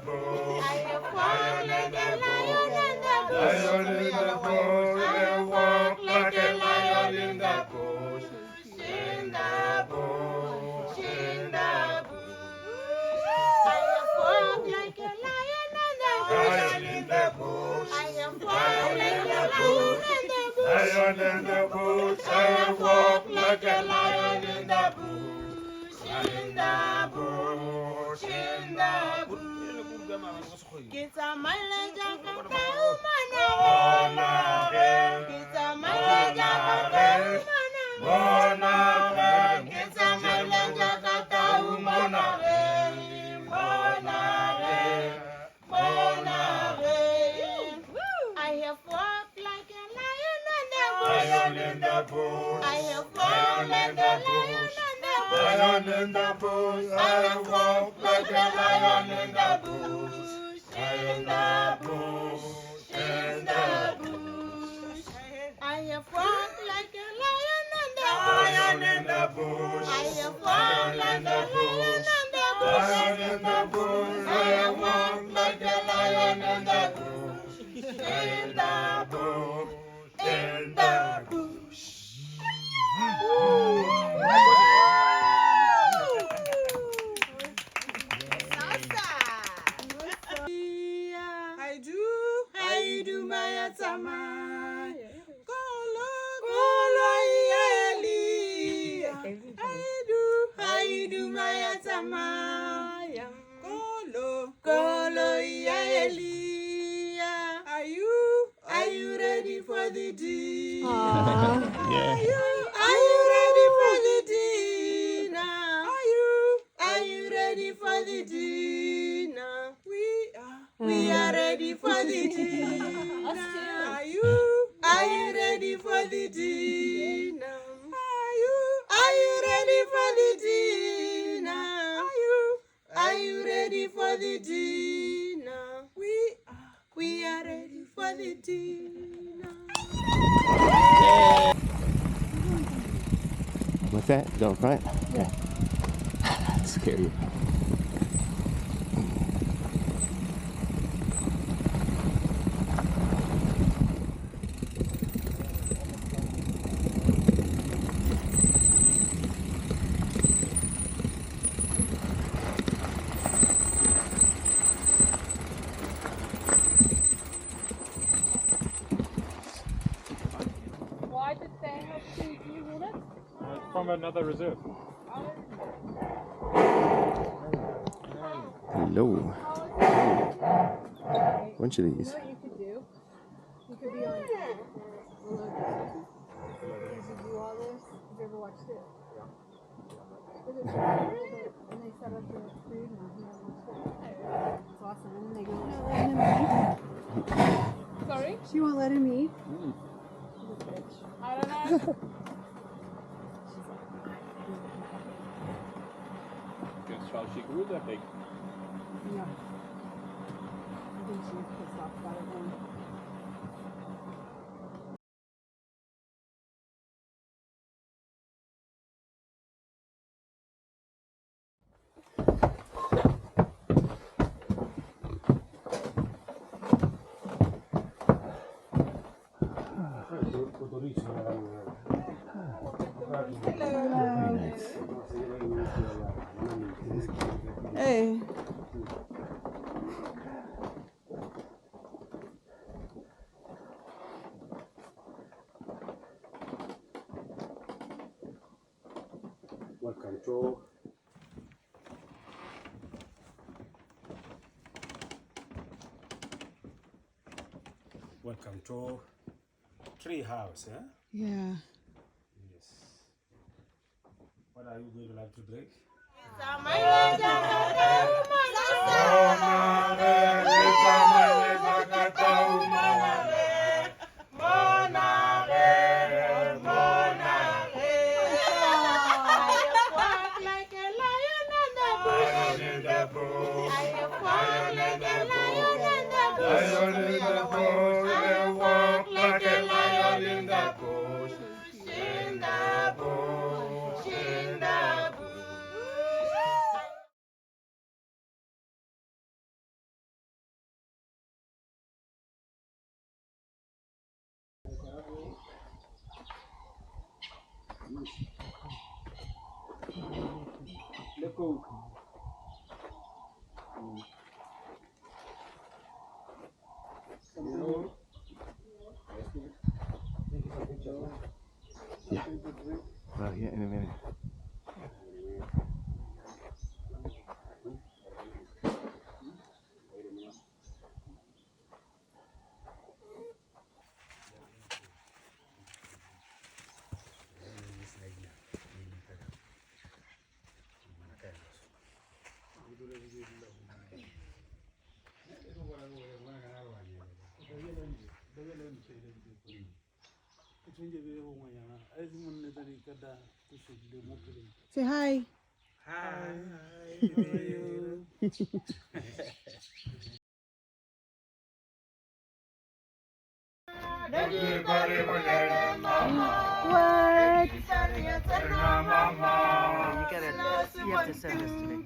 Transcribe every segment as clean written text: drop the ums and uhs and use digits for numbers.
bush. Lion in the bush. Lion in the bush. I walk like a lion in the bush. In the bush. In the bush. I walk like a lion in the bush. Lion in the bush. I walk like a lion in the bush. Lion in the bush. I walk like a lion in the bush. In the bush. In the bush. Kita malaja kata umana kita malaja kata umana kita malaja kata umana I have walked like a lion in the bush. I have walked like a lion in the bush. I have walked like a lion in the bush. In the bush, in the bush. I have walked like a lion in the bush. I have walked like a lion in the bush. I have walked like a lion in the bush. In the bush, in the bush. I do my atama. Kolo, kolo, yeli. I do my atama. Kolo, kolo, yeli. Are you ready for the dinner? Are you ready for the dinner? Are you ready for the dinner? We are ready for the dinner. Are you ready for the dinner? Are you ready for the dinner? Are you ready for the dinner? We are ready for the dinner. What's that? Go in front? Yeah. Scary. Why did they have two units? From another reserve. Hello. Bunch of these. You know what you could do? You could be on below this. You do all this. Have you ever watched it? But it's and they set up the food and you know what's it. It's awesome. And then they go, no, let him eat. Sorry? She won't let him eat. She's a bitch. I don't know. Guess how she grew that big. Yeah. I think she's pissed off about it then. Hey. Welcome to tree house, eh? Yeah. Yes. What are you going to like to drink? Lion in the bush, I walk like a lion in the bush. In the bush, in the bush. Let go. Well, yeah, in a minute. Say hi. Hi. What? You have to send this to me.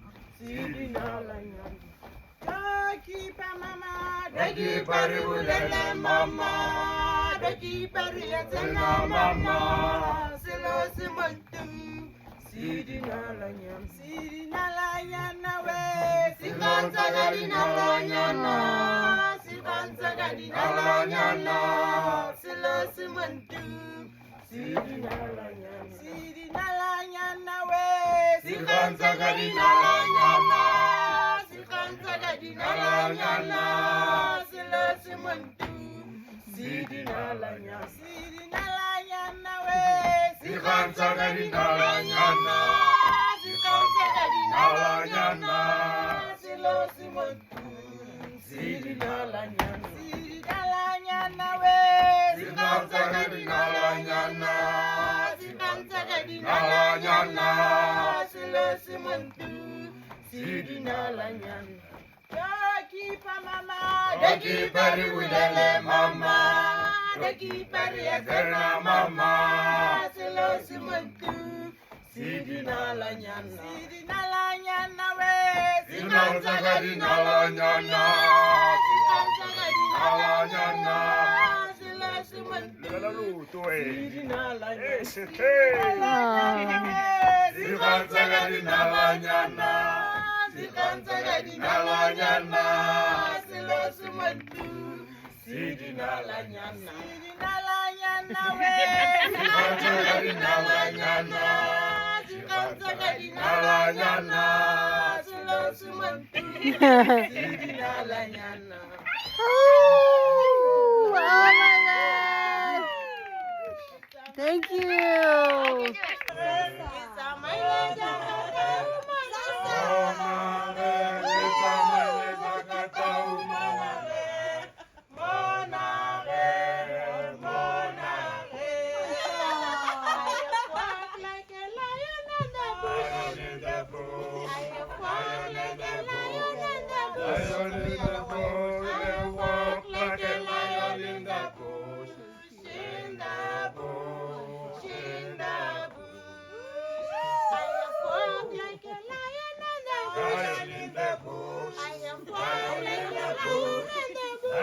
Oh my God. Thank you.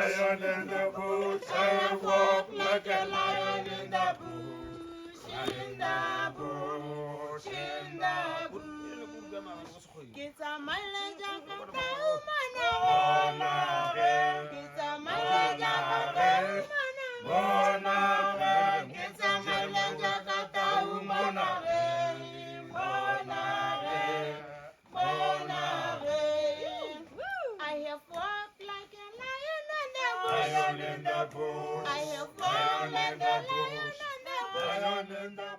Lion in the bush, I walk like a lion in the bush, in the bush, in the bush. Kita malaja kata umana, kita malaja kata umana, kita malaja kata umana, I have walked like a lion in the bush. I have walked like a lion in the bush.